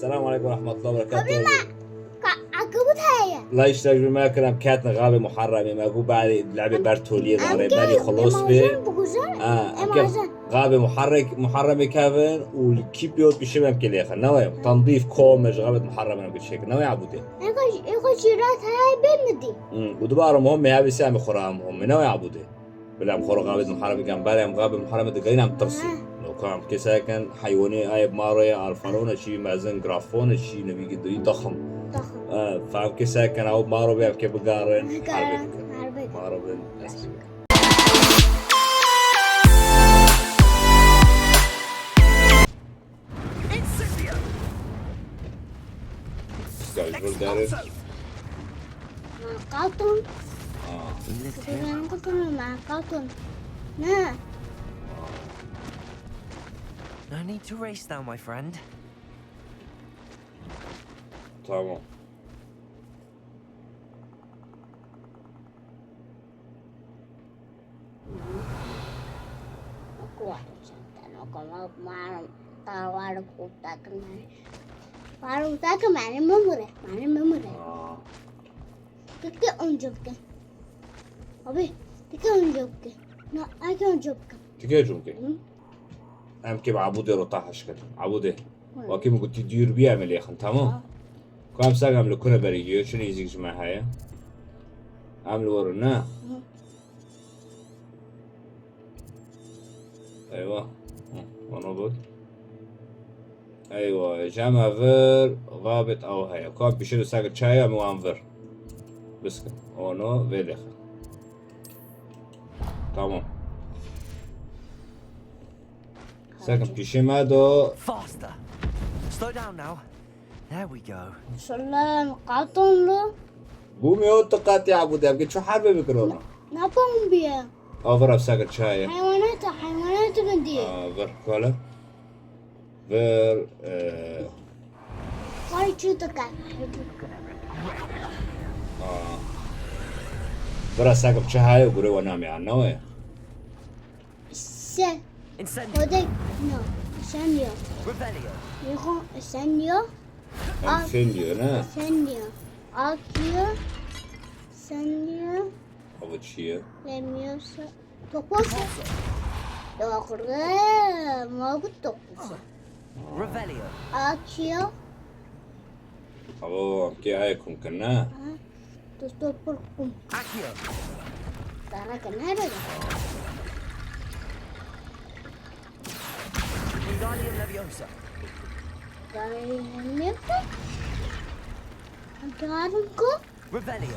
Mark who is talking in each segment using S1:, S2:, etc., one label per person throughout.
S1: السلام عليكم ورحمة الله وبركاته.
S2: عقبتها هي
S1: لا يشترك بما كلام كاتنا غابة محرمة ما قو بعد لعبة برتولية ضاري مالي خلص بي غابة محرمة كافن والكيبيوت بشبه مكليخة نوي تنظيف كومج غابة محرمة نقول شيك نوي عبودي
S2: يقول شيرات هاي بمدي
S1: ودبارة مهمة هاي بسامي خرام مهمة نوي عبودي بلعب خورا غابة محرمة كان بالي غابة محرمة دقاين عم ترسي لو كان كساكن حيواني آيب ماريا عرفانون شي مازن جرافون شي نبي قدو يضخم فهم كساكن أو مارو بيام كيف بقارن
S2: عربي
S1: مارو بين استعجل داري
S2: مع قاطن أنا قلت مع قاطن لا
S3: No need to race now, my friend.
S1: تمام
S2: aku ada santan aku mau tawar kuta kemana baru tak kemana memurah mana memurah kita unjukkan abi kita unjukkan na aku unjukkan
S1: تيجي جونكي أنا كيف عبودي رطاح أشكال عبودي وكيف قلت دير بيعمل يا أخي تمام كم ساعة عملوا كنا بريجي شنو يزيج مع هاي عملوا ورنا أيوة ونضد أيوة جامع فير غابت أو هاي كم بيشيلوا ساعة شاي مو فير بس أونو فيلخ تمام ساكن بيشيما دو
S3: Faster. Slow down now. There we go.
S2: سلام قاطن له
S1: قومي وتقاتي يا عبودي أبقى شو حرب بكرونا
S2: نقوم بيها
S1: أفرب ساكن شاي
S2: حيوانات بدي
S1: فر كولا فر
S2: قاي شوتك
S1: برا ساكن شاي وقولي ونامي عنه وين
S2: س
S3: Incendio.
S2: ودك نو سنيو
S3: Revelio.
S2: يخون سنيو
S1: انفينيو نا
S2: سنيو أكيو سنيو
S1: أبو تشيه
S2: لميوسا توكوسا توكوسا ما قلت توكوسا
S3: Revelio.
S2: أكيو
S1: أبو كي عايكم كنا
S2: تستوبركم
S3: Accio.
S2: ترى كنا هذا
S3: Wingardium Leviosa.
S2: Garimeta Garimko
S3: Revelio.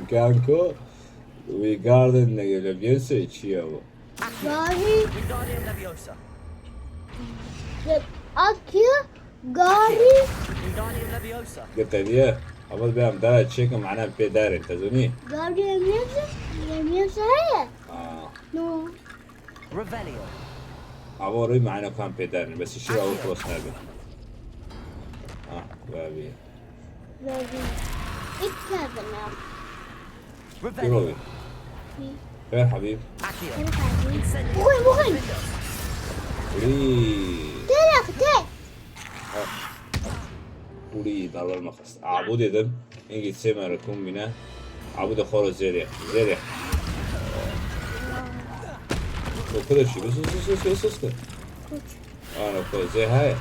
S1: كانكو ويجاردن لبينسو يتشيه أبو
S2: Gari
S3: Wingardium Leviosa.
S2: Akio Gari
S3: Wingardium Leviosa.
S1: قلت ليه أبو بيام دارا تشيك معناه بيدار أنت زوني
S2: Gari Lemiusa هي نو
S3: Revelio.
S1: أبو روي معنا كان بيدار بس يشيل أول خلاص نابي بابي
S2: Gari إكتابنا
S1: كيف روي خير حبيب
S3: Accio.
S2: مخن
S1: وري
S2: تلك
S1: وري دار المخص عبود دم إنجي تسمع ركوم منا عبود خور زيريا وكذا شيء بس أنا كذا زي هاي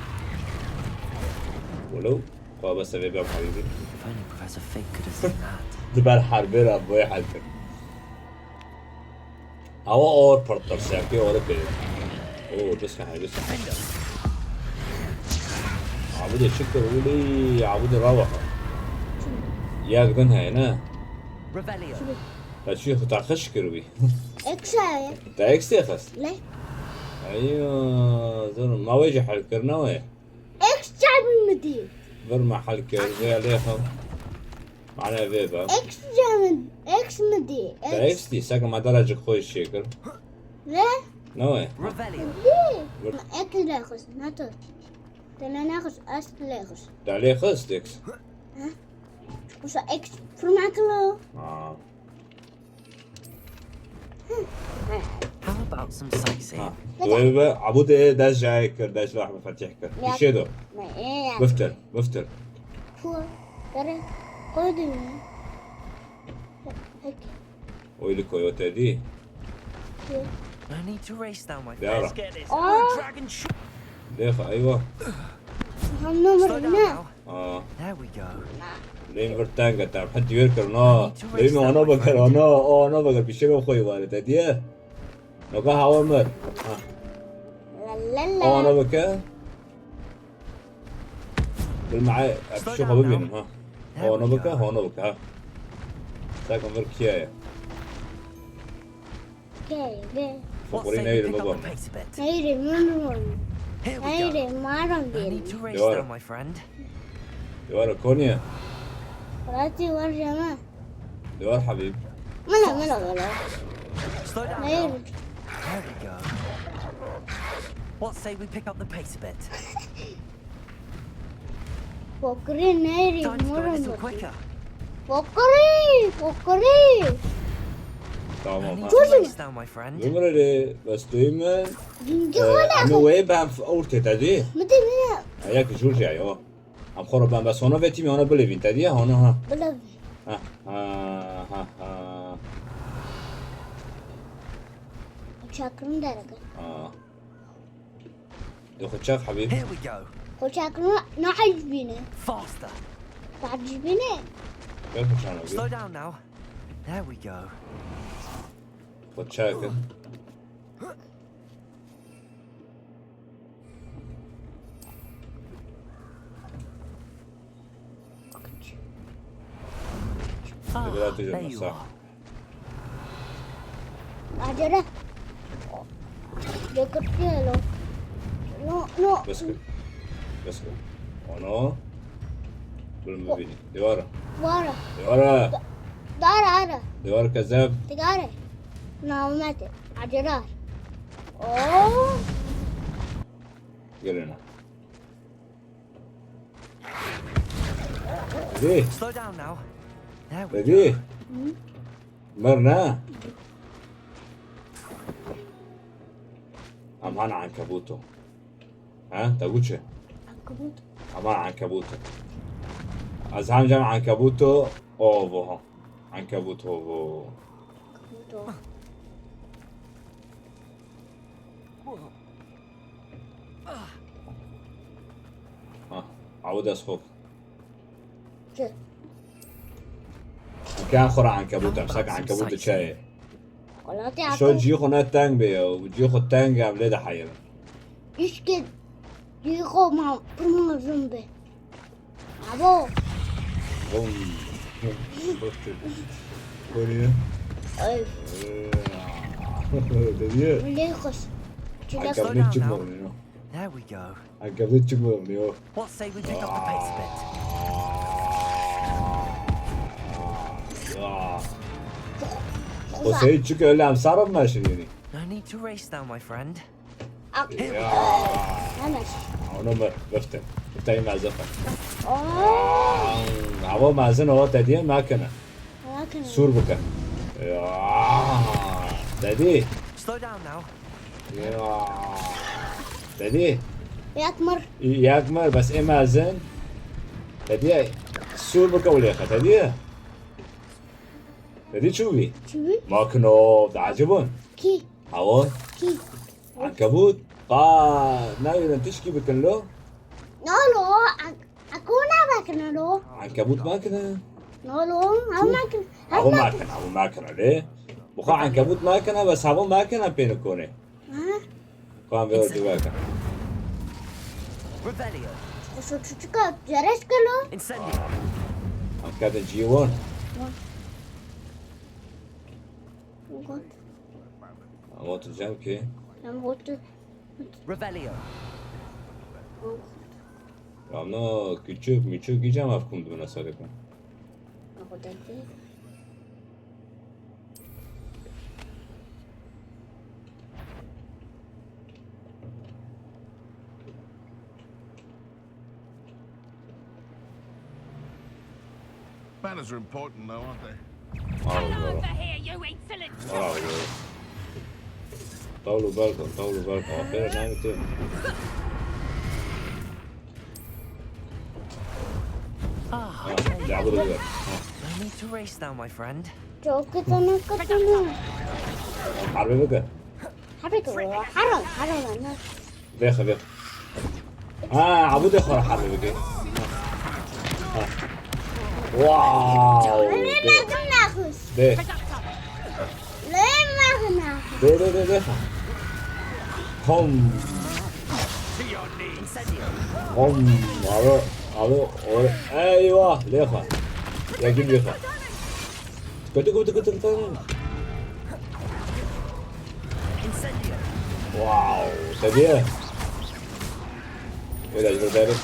S1: ولو بس أبي بيام حبيبي
S3: If only Professor Fig could have seen that.
S1: دبر حربي أبوي حالك أو أور برتر ساكي أور بيد بس كهاي بس عبود الشكر ولي عبود الروحة يا قدن هاي نا
S3: Revelio.
S1: الشيخ تاخش كروي
S2: إكساية
S1: تا إكس خس
S2: لا
S1: أيوة زين ما وجه حلكرنا وين
S2: إكس جاب المدير
S1: برما حلكر زي عليهم معنا فيبا
S2: إكس جاب إكس مدير
S1: تا إكس دي ساكن مع درجة خوي الشكر
S2: لا
S1: نوي
S3: Revelio.
S2: ليه إكس لاخس ناتو تلا ناخس أس لاخس
S1: تا عليه خس إكس
S2: وش إكس فرمعك له
S3: How about some sightseeing?
S1: ها دويبة عبودة داش جاي كر داش راح مفاتيح كر بشيدو
S2: ما إيه
S1: بفتر بفتر
S2: هو ترى قدمي هيك
S1: ويلي كويوتا دي
S3: No need to race now, my
S1: Yeah.
S3: friend. Let's get this.
S2: Oh.
S3: Dragon shoot.
S1: ديخ ايوه
S2: هم نمر
S3: Slow down
S2: هنا
S3: now.
S1: اه
S3: There we go.
S1: لين برتانجا تام حد يركر نو لين انا بكر انا بكر بشيبه خوي والد دي نوكا هوا مر
S2: لا لا
S1: انا
S2: لا
S1: بكر بالمعاي شو قبل ها انا بكر ها ساكن بركيا
S2: كيف
S3: What
S1: فقرين
S3: say
S1: ايه
S3: we pick up
S1: المبا
S3: the pace a bit?
S2: هيري منهم
S3: Here we go.
S2: هيري ما
S3: No
S2: رمدين
S3: need to race
S1: Dora.
S3: now, my friend.
S1: دوار كونيا
S2: راتي ورجما
S1: دوار حبيب
S2: ملا
S3: Slow down now.
S2: هيري
S3: There we go. What say we pick up the pace a bit?
S2: فكرين هيري
S3: Time to go a little
S2: مرة
S3: quicker.
S2: فكري
S3: No
S1: تمام
S3: need to race now, my friend.
S1: نمرة دي بس دايما
S2: جنجي
S1: انا
S2: ولا
S1: ويب هم في اورتي تدي
S2: متى منا
S1: هياك جورجيا يو هم خرب بس هنا بيتي هنا بليفين تدي هنا ها
S2: بلا
S1: ها ها ها
S2: شاكرون درجة
S1: اه ياخد شاف حبيب
S3: Here we go.
S2: وشاكرون نعجبينه
S3: Faster.
S2: تعجبينه
S1: كيف شانو
S3: Slow down now. There we go.
S1: خد شاكر
S3: Ah,
S1: لا تجي
S3: there you
S1: صح
S3: are.
S2: عجلة جاكر كيلو نو
S1: بس كده بس كده هنا بالمبيني دوارة
S2: ورا
S1: دوارة
S2: دارة
S1: دوارة كذاب
S2: تقاري نومت عجلات اوه
S1: قلنا دي
S3: Slow down now. There we go.
S1: دي مرنا أم هنا عنكبوتو ها تقولش
S2: عنكبوت
S1: أما عنكبوتو أزهم جمع عنكبوتو أوفو ها عنكبوت أوفو
S2: عنكبوت
S1: ها عود أسخف
S2: شو
S1: كان خرا عنكبوت أمسك عنكبوت شاي
S2: ولا
S1: شو
S2: تعرف
S1: جي خنا تانج بيا وجي خد تانج عم ليه ده حيرة
S2: ايش كده يخو ما زنبه ابو
S1: بوم كوريا
S2: اي
S1: دنيا
S2: اللي يخش كده
S1: عنكبوت جمعني
S3: There we go.
S1: عنكبوت جمعني
S3: What say we pick up the pace a bit?
S1: وسيد شو اللي عم صارب ماشي يعني
S3: No need to race now, my friend.
S2: انا
S1: انا بفتن بفتن مع زفر
S2: اوه
S1: عبو مع زن هو تدين ما كنا
S2: لكن
S1: سور بك تدي
S3: Slow down now.
S1: تدي
S2: يكمر
S1: ياكمر بس ايه ما زن تدي سور بك ولا خ تدي شو بي
S2: شوي
S1: ما كنوا عجبون
S2: كي
S1: هوا
S2: كي
S1: عنكبوت ناوي تشكي بكن
S2: نولو اكونا باكنا لو
S1: عنكبوت ما كنا
S2: نولو هم ماكن
S1: هو ما كنا ليه بخا عنكبوت ما كنا بس هو ما كنا بينكوني
S2: ها
S1: قام بيودي باكا
S3: Revelio.
S2: شو تشكا جرس كلو
S3: Incendio.
S1: هم كاتن جيوون موت الجنب كي
S2: نموت
S3: Revelio.
S1: رامنا küçük miçük giyeceğim afkumdu buna sarıkın.
S4: Manners are important, though, aren't they?
S1: Ağır
S5: Over here, you insolent
S1: Ağır طولوا بالكم طولوا بالكم أخيرا نايمتين.
S3: Ah,
S1: لعبوا دقيقة.
S3: no need to race now, my friend.
S2: 저기 떠났거든요.
S1: حربي بقى.
S2: 하루도 하루 만나.
S1: داخل. عبود يخرج حربي بقى. واو. ده. ده. هم. هم. ايوه ليخا. يا جيب ليخا. كنت. واو. تبيه. إذا جبت ذلك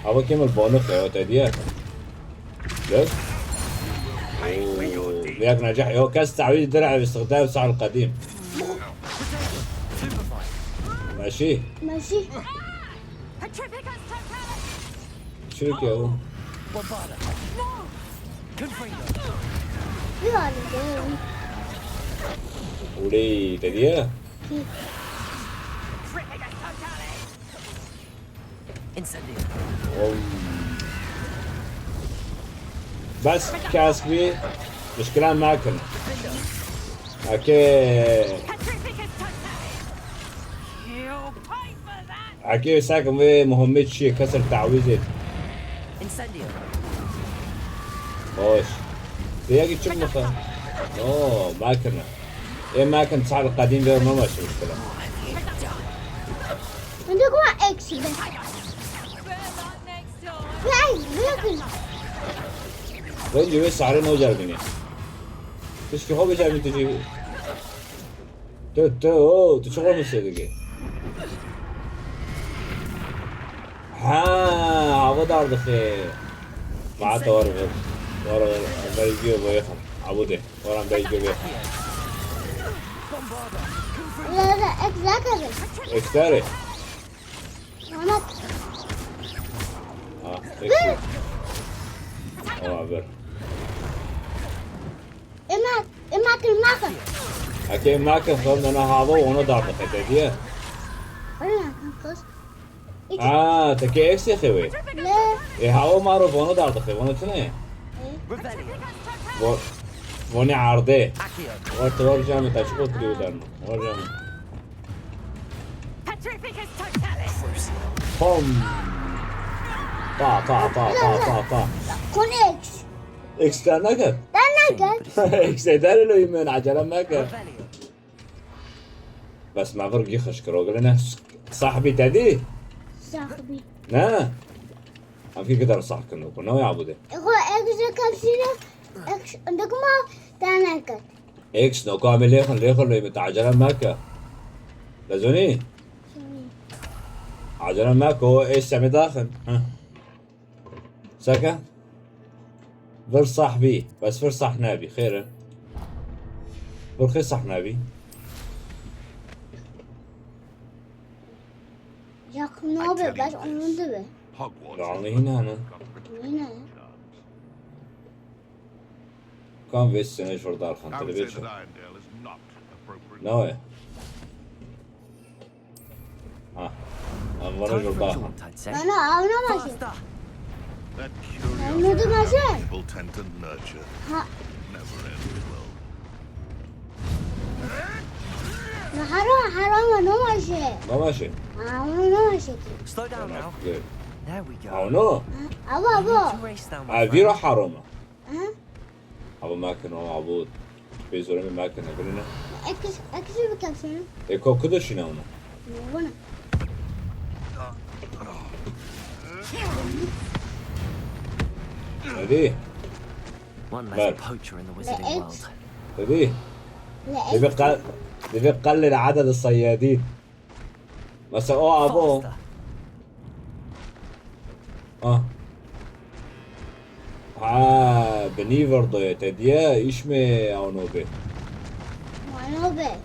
S1: أبغى كم البونص يا تديه بس ليك نجاح يو كاس تعويض درع باستخدام السعر القديم ماشي شو يا هو ولي تديه
S3: Incendio.
S1: بس كاسبي مشكلة ما كنا أكيد ساكن في مهمة شيء كسر تعويذة
S3: Incendio.
S1: خوش تيجي تشوف مثلا ما كنا إيه ما كنت صار القديم ده ما ماشي مشكلة
S2: عندكم اكس بس
S1: وين جوي سعرين هو جالبيني تشكي هو بيجي تجي تشغل مسيدك عبود عرض خير معاته ورا بيجي ويخم عبوده ورا بيجي ويخم
S2: لا اكس ذاكر
S1: اكتاري
S2: انا
S1: اكتاري عبر
S2: اما كلمه
S1: أكيد ما كان فهمنا أنا هذا وأنا دارت خديتيه تكي إكس يا خوي
S2: لا
S1: إيه هاو ما أعرف وأنا دارت خي وأنا تنين وأنا عارضة
S3: Accio.
S1: ورجع متى شو قلت لي ودارنا ورجع هم طا
S2: كون اكس
S1: إكس كان نكت إكس داري له يمين عجلة ما كان
S3: Revelio.
S1: بس ما فرق يخش كروجلنا صاحبي تدي
S2: صاحبي
S1: نا هم في قدر صح كنا يعبده
S2: هو اكس كابسينا اكس عندكم تانكت
S1: إكس نو كامل ليخن لي متعجلة ماكا لازوني عجلة ماكا هو إيش سامي داخل سكا فر صاحبي بس فر صح نابي خير فر خير صح نابي
S2: يا خنوبة بس عنده
S1: يعني هنا أنا
S2: هنا
S1: كان في السنة شور دار خان
S4: I would say
S1: تلفزيون
S4: that Irondale is not appropriate.
S1: نوي أنا
S3: Time
S1: شور
S3: for a
S1: دار خان
S3: jaunt, I'd say.
S2: أنا ماشي
S3: Faster.
S4: That
S2: أنا
S4: curiosity
S2: ماشي
S4: that people tend to nurture
S2: ها
S4: never ends well.
S2: حرام أنا ماشي
S1: ما ماشي
S2: أنا ماشي
S3: Slow down now.
S1: good
S3: There we go.
S1: أو نو
S2: أبا
S3: To race now, my
S1: عبيرة
S3: friend.
S1: حرمة
S2: ها
S1: أبو ماكن وعبود بيزوري من ماكن أقولنا
S2: اكس بكابسينا
S1: إيكو كده شنونا
S2: وانا
S1: هذه
S3: One less
S1: Well.
S3: poacher in the
S2: The
S3: wizarding
S2: eggs.
S3: world.
S1: هذه
S2: لا
S1: دي بيقلل عدد الصيادين بس أبو
S3: Faster.
S1: بنيفر ضيت ديا إيش مي أو نوبي
S2: وانا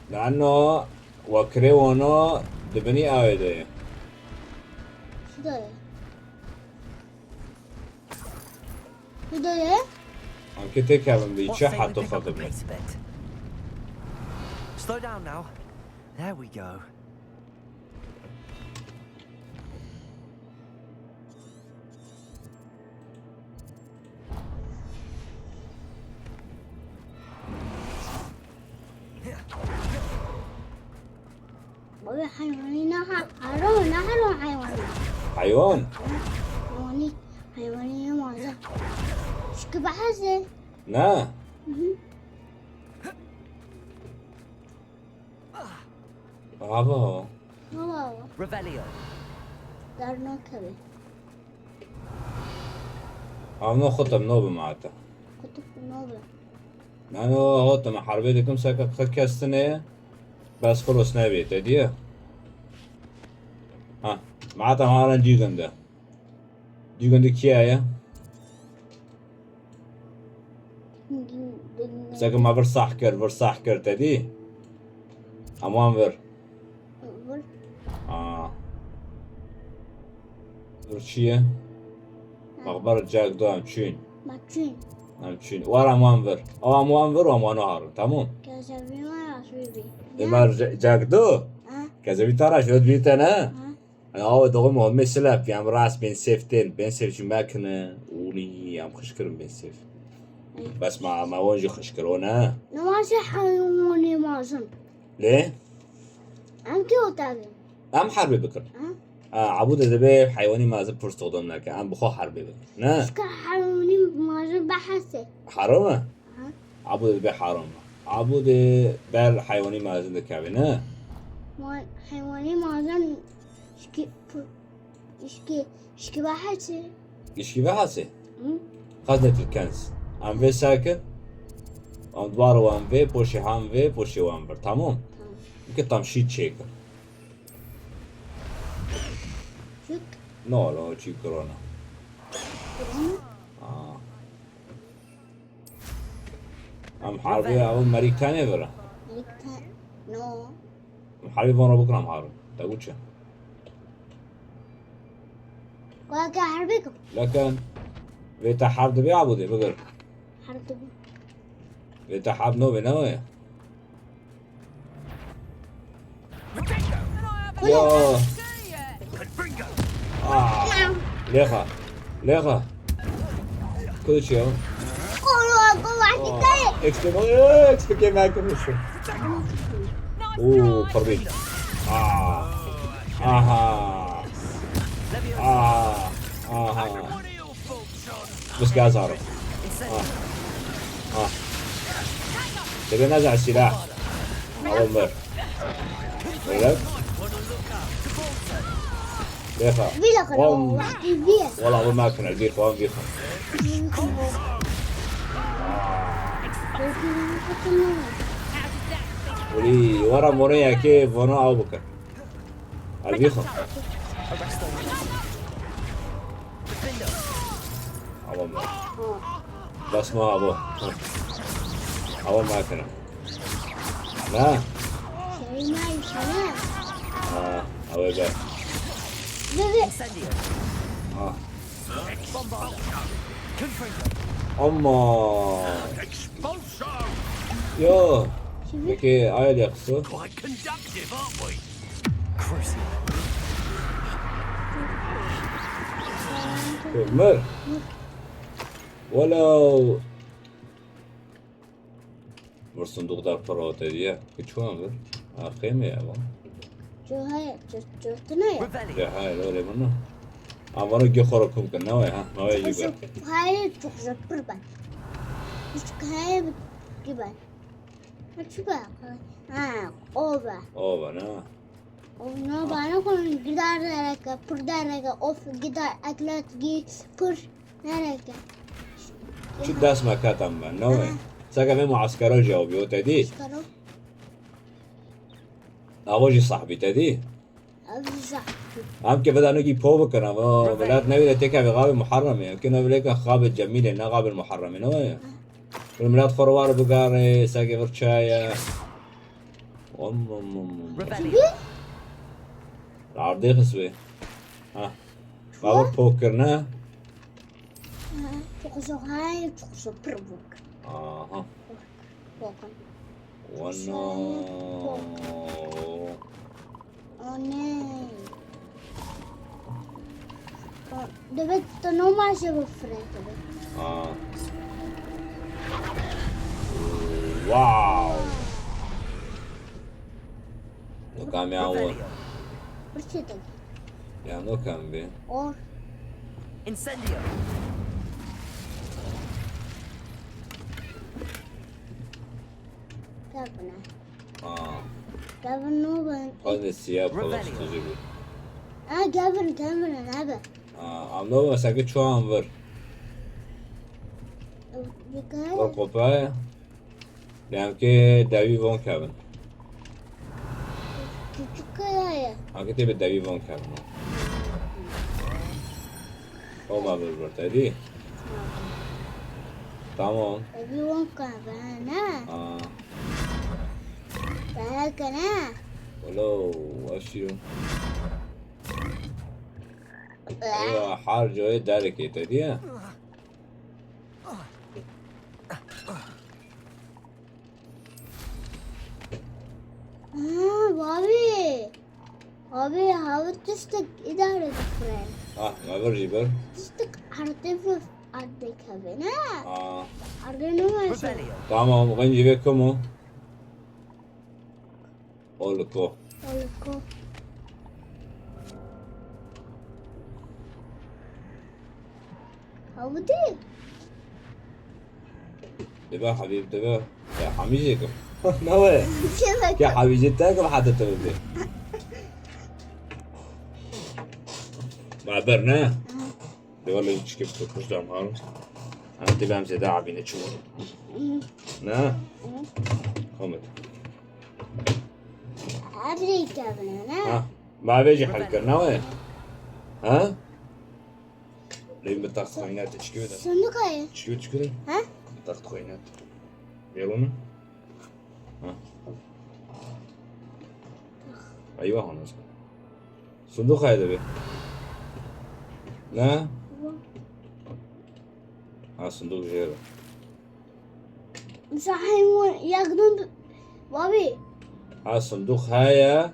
S1: لأنه وكريونا دبني آيدي
S2: شو ده
S1: Anche te che avevi
S3: What
S1: dice
S3: say we
S1: hatto
S3: pick up the
S1: fatto bene.
S3: pace a bit? Slow down now. There we go.
S2: بقول حيواني نهر حيوان نهر حيواني
S1: حيوان
S2: حيواني حيواني ماذا شكو بحسه
S1: نا بابا
S2: هو
S3: Revelio.
S2: دار نوكبي
S1: عم خطة منوبة معتا
S2: كنت في النوبة
S1: نانو هوتا ما حربي لكم ساكا خكا السنة بس خلص نبي تديه ها معتا معنا جيغندا جيغندا كيايا ساكا ما برصاح كر تدي امان ver Rusya مقبرة جاك دو هم تشين ورا امان ver او امان ver و امانو هارون تمام
S2: كذبي ما راسبي
S1: امار جاك دو كذا بيتارا شو بيتنا انا هو دوغم هم مثلا في ام راس بين سيفتين بين سيف ماكنه ولي ام خشكرم بين سيف بس ما وجه خشكرونا
S2: نماشي حيواني مازن
S1: ليه
S2: ام كيو تاغي
S1: ام حربي بكر عبود دبي حيواني ما زب فرصة تقدمنا ام بخو حربي بكر نا
S2: شكا حيواني مازن بحسه
S1: حرامه عبود دبي حرامه عبود بر حيواني ما زند كابينا
S2: حيواني مازن شكي بحسه
S1: ايش بحاسه خزنة الكنز ام في ساكن ام دوار وان في بوشي هام في بوشي وان بر تمام يمكن تمشي تشيكر
S2: شك
S1: نو شي كورونا ام حربي او مريك تانية برا
S2: نو
S1: ام حربي فانا بكره ام حرب تقول شو
S2: واقع حربكم
S1: لكن بيتا حرب دبي عبودي بقر
S2: حربكم
S1: بيتا حرب نو بنوية يا ليخا كل شيء
S2: قولوا
S1: اكس بكي معكم وشو اوه فربي اها بس قاعد اعرف تبي نزع السلاح اول مرة ولك ليخا
S2: بيلا واحد بيه
S1: والله اول ما كنا البيخ وين بيخا ولي ورا موريا كيف وانا ابو بكر البيخا اول ما بس ما ابو اول ما كنا لا
S2: شيء ما يسمع
S1: اول بقى
S3: Incendio. Bombarda. Confringo.
S1: اما
S4: Expulso!
S1: يو بكي عيل يقصو
S4: Quite conductive, aren't we?
S3: Crucial.
S1: مر ولو والصندوق ده فرات دي كتشوان غير خيمة يا بابا
S2: شو هاي شو تنايا
S3: Revelio.
S1: يا هاي لو منه أمر يجي خركم كنا ما يجي بقى
S2: هاي تحزق بربان مش هاي بتجيبان شو بقى أوبا
S1: نا
S2: أنا بنا كون جدار نركا بردار نركا أوف جدار أكلات جي بر نركا
S1: شو داس ما كاتم نوي ساقا في معسكر جاوبي وتدي
S2: كرو
S1: أبوجي صاحبي تدي
S2: أبزع
S1: هم كيف بدأ نجي بوب كنا بلاد نبي تكا بغاب محرم يمكن نبي خاب الجميل إنه غاب المحرم نوي الملاد خروار بقار ساقي غرشاية
S3: Revelio.
S1: العرضي خسوي ها بابا بوكرنا
S2: çok هاي çok بربك
S1: اها
S2: فوقن
S1: ونو
S2: أني ده بتنو ما شاف فريق
S1: اه واو نو كام يعور
S3: Revelio.
S2: برشيتك
S1: يا نو كام بي
S2: أو
S3: Incendio.
S2: كابنا
S1: اه
S2: كابنا بن
S1: خذ الثياب خلاص
S3: Revelio.
S1: تجيبي
S2: كابنا نبى
S1: عم نو ساكت شو عم ver
S2: بكاية
S1: Occupy لأنكي داوي فون كابن
S2: küçük
S1: أنكي تبي داوي فون كابن هو ما بالبرت هدي تمام
S2: everyone كابنا
S1: آه
S2: كنا
S1: ولو أشيو أيوة حار جوي دارك يتدي
S2: Abi how تشتك إدارة فريم
S1: ما برجي بر
S2: تشتك عرضي عندك هبنا
S1: آه
S2: عرضنا ما شو
S3: Revelio.
S1: تمام غنجي بكمو أولكو
S2: أقولكوا هودي
S1: دبا حبيب دبا يا حميجيكم نوي
S2: شبك
S1: يا حبيجي تاكل حتى تبدي مع برنا والله يشكي بتكوش دام هارو أنا تبي أمشي داعي بين تشوف نا خمد
S2: أمريكا بنا
S1: ها ما بيجي حلقة نوي ها لين بتاخد خوينات تشكي بده
S2: صندوق أيه
S1: تشكي
S2: ها
S1: بتاخد خوينات يرونا ها أيوة هون أصلا صندوق هذا بيه لا صندوق جيبه
S2: مش حيوان ياخدون بابي
S1: صندوق هايا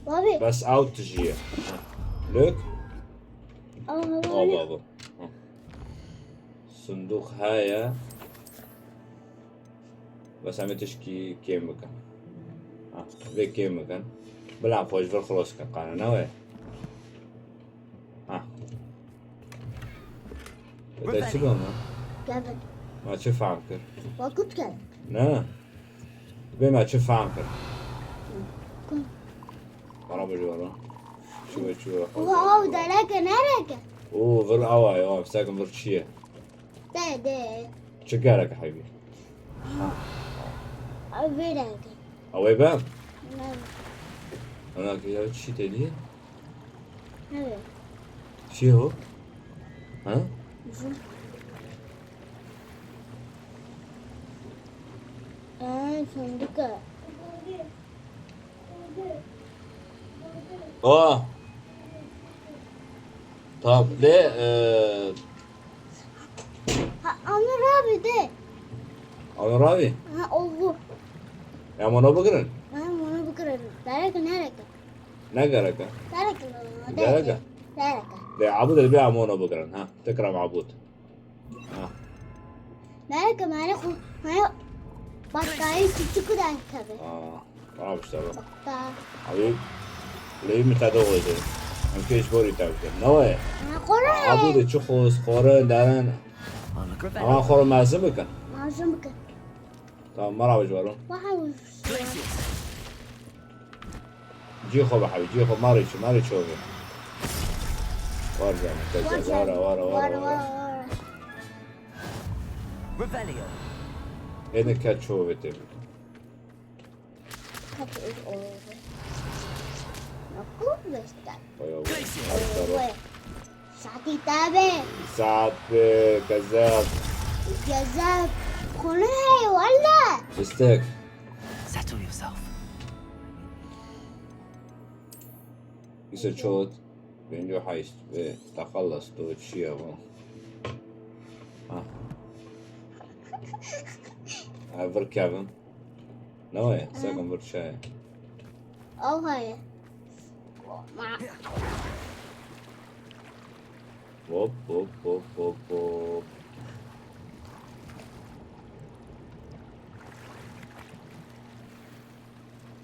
S2: بابي
S1: بس اوت تجيه لوك
S2: بابي
S1: بابا صندوق هايا بس عم تشكي كيم مكان في كيم مكان بلعب خوش في خلاص كان قانا نوي بدأ شلون
S2: قبل
S1: ما تشوف عنكر
S2: وكنت كذا
S1: نا بي ما تشوف عنكر
S2: كنت
S1: ورا بجورا شو
S2: واو ده لك نرك
S1: اوه فر اواي ساكن فر شيه
S2: ده
S1: شكارك يا حبيبي
S2: أبي لك
S1: اواي بام انا كده شي تاني
S2: نبي
S1: شي هو ها
S2: صندوق
S1: طب ليه
S2: أنا رابي ده
S1: انا راضي
S2: أوه
S1: يا منو بقرن
S2: أنا بكرة دارك نرك
S1: نقرك
S2: دارك
S1: دارك
S2: دارك
S1: ده عبود اللي بيع منو بقرن ها تكرم عبود ها
S2: دارك ما نخو ما بقاي küçük ayakkabı.
S1: ما بشتغل
S2: Bak.
S1: حبيب ليه متدوغ ده ممكن بوري تاوكل نوى
S2: Ana kore.
S1: عبود تشخص خورة دارن
S3: On the
S1: اما
S3: Revelio.
S1: خورة مازمك
S2: Mazlum ki.
S1: طب ما راح بجوارو
S2: Wow.
S3: Glacius.
S1: جي خو حبيبي جي خو ماري شوفي وارجع متجه ورا
S3: Revelio.
S1: هنا كات شوفي تبي
S2: Kapı olur. Naku bestak.
S1: طيب
S2: Sati tabi.
S1: ساعات كذاب
S2: Güzel. Konu hey valla.
S1: بستك
S3: Settle yourself.
S1: يصير شوت بين جو حيش تخلص تو تشيا بركابن نوي ساكن برشاي
S2: أو هاي مع
S1: هوب هوب هوب هوب هوب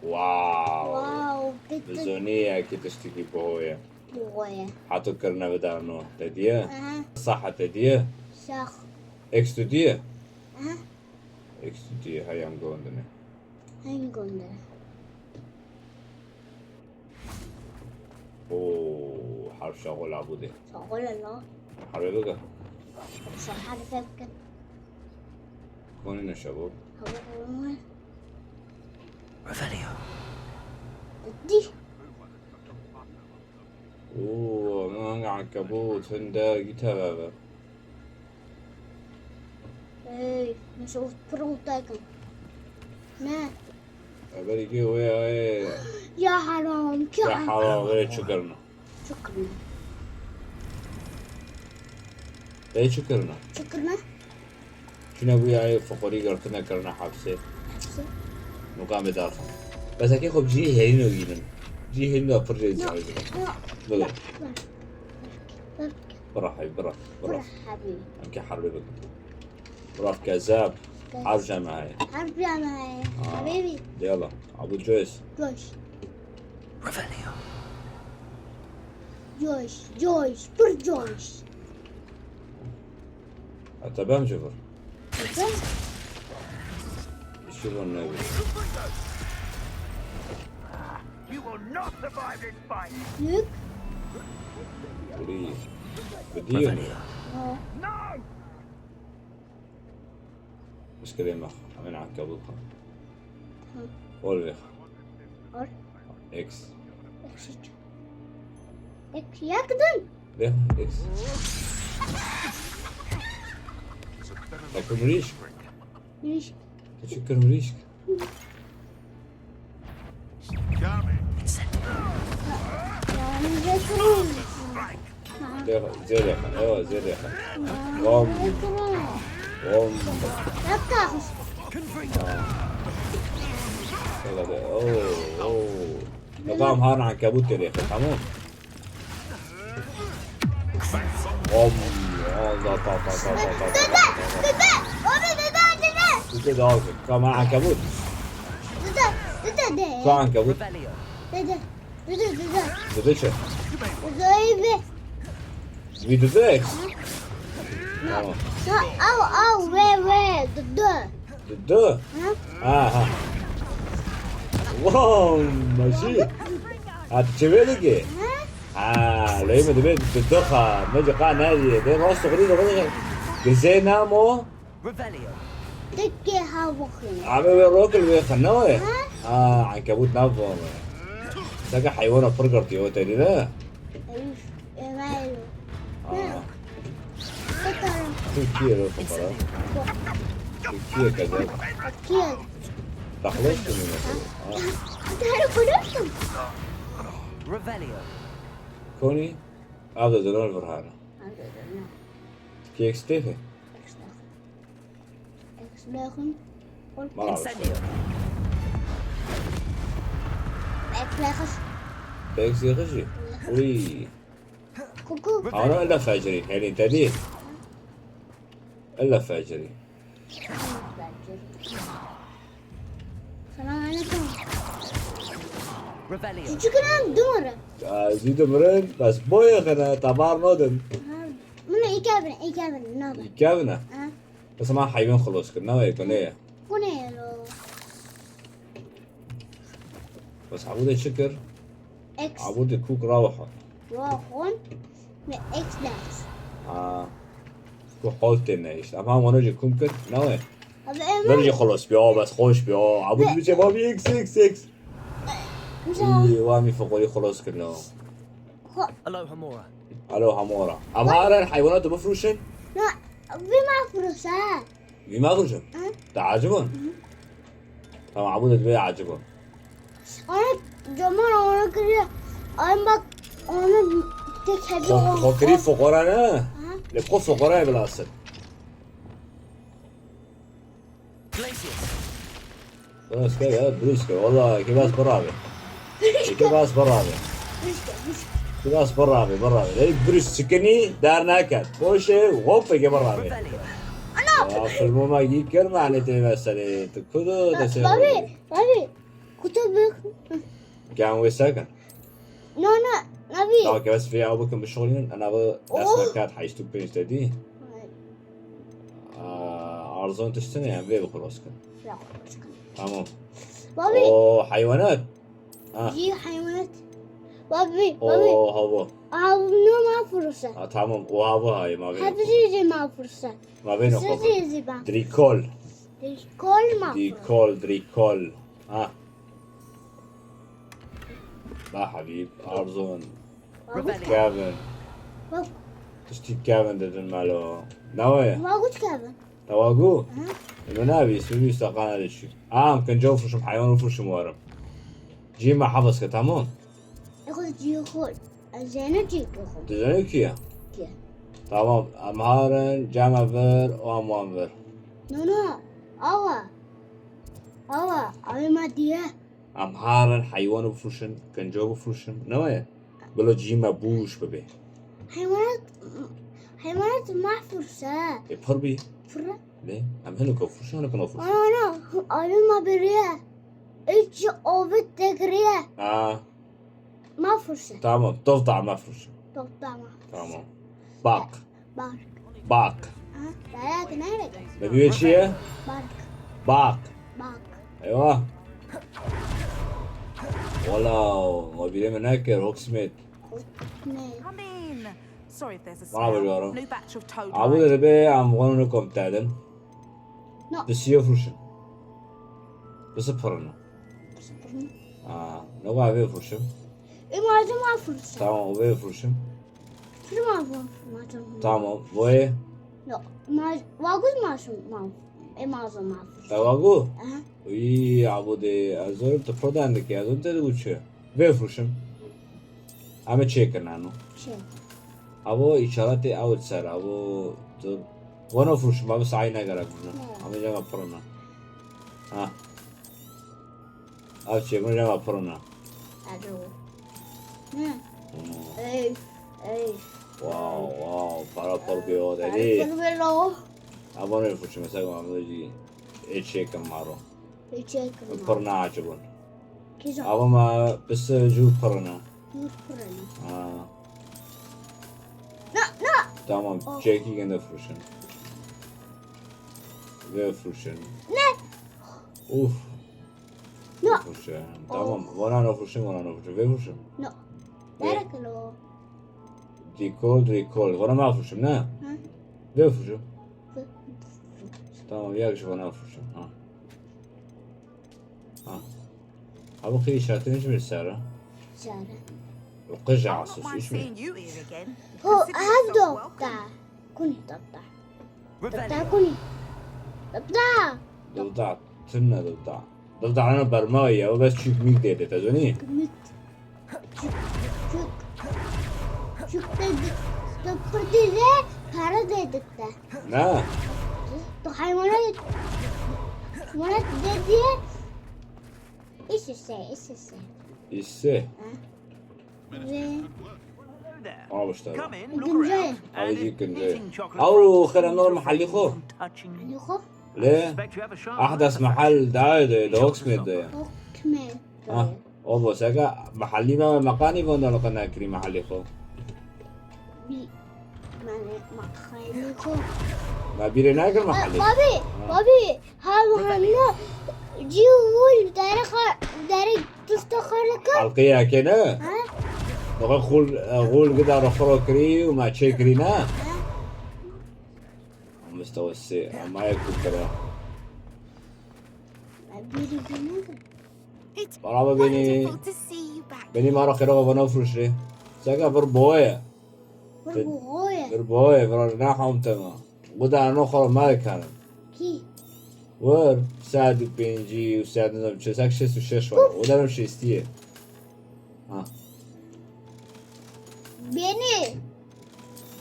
S1: واو بزونية كي تشتكي بهوية
S2: بويا
S1: حطو كرنا بدانو تديه
S2: أها
S1: صح تديه
S2: شخ
S1: اكس تديه
S2: أها
S1: اكس تديه هاي ام جوين دني
S2: هنقول ده
S1: اوه حرف شغل عبودي
S2: شغل الله
S1: حرف بقى
S2: شو حد فكر
S1: كوننا شباب
S2: هو مو
S3: Revelio.
S2: دي
S1: اوه ما عنكبوت هندا جيتها
S2: ايه نشوف بروتاكم ما
S1: بري كي ويا
S2: يا حرام
S1: يا حرام غير شكرنا
S2: شكرا
S1: ايه شكرنا
S2: شكرا
S1: شنو ابويا فقري قرتنا كرنا حبسه مقام دافع بس اكيد خب جي هينو جينا جي هينو فرجي زعل بقى براح براح براح
S2: حبيبي
S1: امكي حربي بقى براح كذاب حرجع معي
S2: هرجع معايا حبيبي
S1: يلا ابو جويس
S2: جوش
S3: Revelio.
S2: جوش برجوش
S1: تمام جبر شوفوا النبي
S4: You will not survive this fight.
S2: يك
S1: بليز بديهم
S3: Revelio.
S4: No!
S1: مشكلة ما من عنكبوت والبيخ
S2: اور
S1: اكس
S2: اكس يقدم
S1: ليه اكس لكن مريشك
S2: ليش
S1: تشكر مريشك
S2: يعني جسرون
S1: زي ديخن ايوه زي ديخن غم غم
S2: ركاخش
S1: يلا ده اوه نقام هان عنكبوت كده تمام غم الله طا طا طا طا طا
S2: دده
S1: ده كم عنكبوت كم عنكبوت
S3: Revelio.
S1: ده شو فيديو ده اكس
S2: او وي دده
S1: ده ها واو ماشي هتشبه ليه ما تبي تدخل نجي قاع نادي ده راس صغير غير جزينا مو
S3: Revelio.
S2: تكي هاوخين
S1: عم روك اللي خنوه عنكبوت نافون ده حيوان برجر تيو تاني ده
S2: مايلو
S1: كتير فقرا كتير كذا
S2: كيف
S1: تخلصت من مثلا
S2: تعرف كلهم
S3: Revelio.
S1: كوني ابدا زلون الفرهانه كيك ستيفي
S2: اكسلاخن
S1: ما اعرف
S3: Incendio.
S2: اكسلاخش
S1: كيك سيغشي وي
S2: كوكو
S1: انا الا فاجري يعني انت دي الا فاجري
S2: السلام عليكم
S3: Revelio.
S2: شكرا دمر
S1: زيد مرن بس بويا خنا تبار نودن
S2: من ايكابن نابا
S1: كابنا بس ما حيوان خلص كنا ويكون ايه
S2: كونيلو
S1: بس عبود الشكر
S2: اكس
S1: عبود الكوك روحه
S2: روحون اكس لاكس
S1: كو حالتنا ايش اما ونجي كمكن نوي
S2: هذا
S1: نرجع خلص بيا بس خوش بيا عبود بيجي بابي اكس اكس اكس اي وامي فوقي خلص كنا
S3: Aloha Mora.
S1: الو همورا ام هارا الحيوانات مفروشين
S2: لا بما فرصة
S1: بما فرشن تعجبون طبعا عبود بيا عجبون
S2: أنا جمال أنا كده أنا تكهبي
S1: فكري فقرانا لبقوا فقراء بالاصل
S3: Glacius.
S1: درست كده درست كده والله كباس برابي كباس برابي كباس برابي ليه بريش سكني دار ناكد بوشة وغوفة برابي
S3: Revelio.
S1: في الماما يكر معناته مثلا تكودو تسير
S2: بابي كتب
S1: كان ويسكن
S2: نو نبي
S1: طبعا بس في أبوكم بالشغلين أنا أبو أسمع كات حيشتو بينش تدي أرزون تشتني يعني بيه بخلص كن تمام
S2: بابي
S1: أو حيوانات
S2: جي حيوانات بابي
S1: أو هوا
S2: نو ما فرصة
S1: تمام وهوا هاي ما بينه
S2: هذا ما فرصة
S1: ما بينه خبر
S2: زي ما
S1: دريكول
S2: كل ما
S1: دريكول لا حبيب أرزون
S3: Revelio.
S1: كافن تشتي كافن ددن مالو نوية
S2: ما قلت كذا
S1: تواقو المنابي سوي استقانا للشي كان جو فرشم حيوان وفرشم وارم جي ما حفظ كتامون
S2: أخذ جي خول زينة جي خول
S1: تزني كيا
S2: كيا
S1: تمام أمهارن جامع فر وأموان فر
S2: نو أوي ما ديه
S1: أمهارن حيوان وفرشم كان جو فرشم نوية بلو جي ما بوش ببي
S2: حيوانات ما فرصة
S1: بحربي
S2: فرة
S1: ليه أم هنو كفرشم هنو كنو فرشم
S2: أنا أوي ما بريه إيش أوفت تقريه ما فرصة
S1: تمام تفضع ما فرشم
S2: طب تمام
S1: تمام باق
S2: بارك
S1: باق
S2: لا نارك
S1: نبي شيء
S2: بارك
S1: باق
S2: بارك
S1: ايوه والله ما بيلي من هناك روك سميث
S5: Come in. Sorry if there's a
S1: Bravo,
S5: smell.
S1: Laura.
S5: New batch of toad
S1: عبود
S5: light.
S1: ربي عم غنونكم تعدن
S2: نو
S1: بس يفرشن بس بفرنا نوع بيفرشن
S2: إيه ما فرصة
S1: تمام وبيفرشن
S2: ما
S1: تمام وي
S2: لا ما واقول ما إيه ما فرصة
S1: تواقو وي عبودي ازور تفرد عندك يا زول تدو شيء بيفرشن عم تشيك نانو
S2: شيء
S1: ابو اشارات اوت سر ابو وانا فرش ما بس عينه قرب عم جمع فرنا شيء من جمع فرنا
S2: أدرو إيه
S1: واو para por bio de di
S2: كلو
S1: ابو نفرش مثلا عم يجي اتشيك مارو
S2: يشيك
S1: فرنا عجبون
S2: كذا
S1: ابو ما بس جو فرنا
S2: يفرنا
S1: تمام تشيكي عند فرشن فرشن اوف
S2: لا
S1: فرشن تمام وانا نفرشن فرشن
S2: لا دارك لو
S1: دريكول وانا ما فرشن نا فرشن تمام ياك شوف انا فرشن ابو خي شاتين ايش من السارة
S2: سارة
S1: وقجع
S5: I'll not
S1: عصوص
S5: mind
S1: ايش من
S5: seeing you here again.
S2: هو
S5: Consider yourself
S2: هذا
S5: welcome.
S2: تا كوني تبدا تبدا
S3: Revelio.
S2: كوني تبدا
S1: ضفدع انا برماية وبس شوك ميك ديدي تزوني
S2: كميت شوك تبردي زي كارا دي دكتا
S1: نا
S2: تو حيوانات دي ايش السي
S1: يسه
S2: زي
S5: There.
S1: ما بشتغل
S5: Come in, look
S2: Gunjay.
S5: around.
S1: أو
S5: And
S1: يجيك
S5: if
S1: كنجي
S5: eating chocolate
S1: أو
S5: frosting
S1: خير نور
S5: means
S1: محلي خو
S5: refraining from touching.
S2: يخو
S1: ليه
S5: Expect you have a sharp
S1: أحدث
S5: knife.
S1: محل داي ده هوكسميد ده
S2: حكمة
S1: أو بس أجا محلي ما مكاني بونا لو كنا كريم محلي خو
S2: بي ما خيلي خو
S1: ما بيري ناكل محلي
S2: بابي هذا جيول داري تستخر لك
S1: حلقية كده
S2: ها
S1: نقول غول كده رفرو كري وما تشي كرينا مستوى السي ما يكون كده
S2: بيري بينك
S5: It's
S1: برابا بيني
S5: wonderful to see you back.
S1: بيني ما راح يروح بنفرش ليه ساقا بربوية
S2: بربوغوية
S1: بربوية برجنا حوم تما ودا نخر ما كان
S2: كي
S1: ور ساعد بينجي وساعد نظام شساك شس وشش ورا ودا نمشي استيه
S2: بيني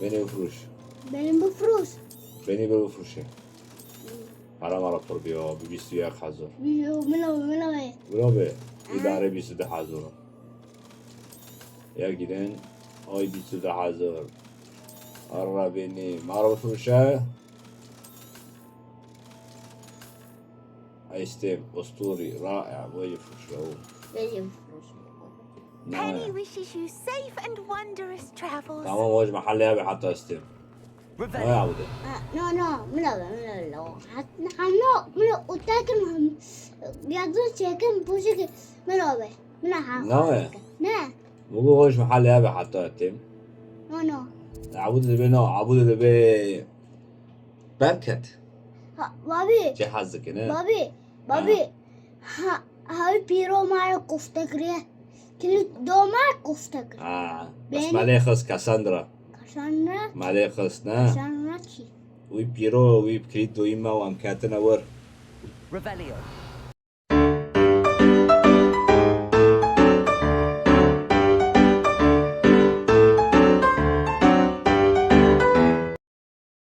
S1: بيني بفروش
S2: بفروس
S1: بيني بفروش حالا مرا پر بیا بی 21 حضور
S2: منو
S1: برو به اداره 22 حضور یا گیرن آی 22 حضور آره بینی مرا بفروشه استیم اسطوري رائع ويفروشه
S5: Penny wishes you safe and wondrous travels.
S1: تمام واج محل يابي حتى استيم ما
S3: Revelio.
S1: يعبده
S2: No, منو utakan يادو چكم بوشك منو به
S1: نه
S2: نه
S1: مو واج محل يابي حتى استيم
S2: no
S1: عبود اللي بينه عبود اللي بي بركت
S2: بابي
S1: چه حظك نه
S2: بابي هاي بيرو مارا قفتكريه كل دو مارا قفتكر
S1: بس
S2: بين-
S1: ماليخس كاساندرا
S2: كشانرا
S1: ماليخس نه
S2: كشانرا كي
S1: وي بيرو وي بكريدو إما وام كاتنا ور
S3: Revelio.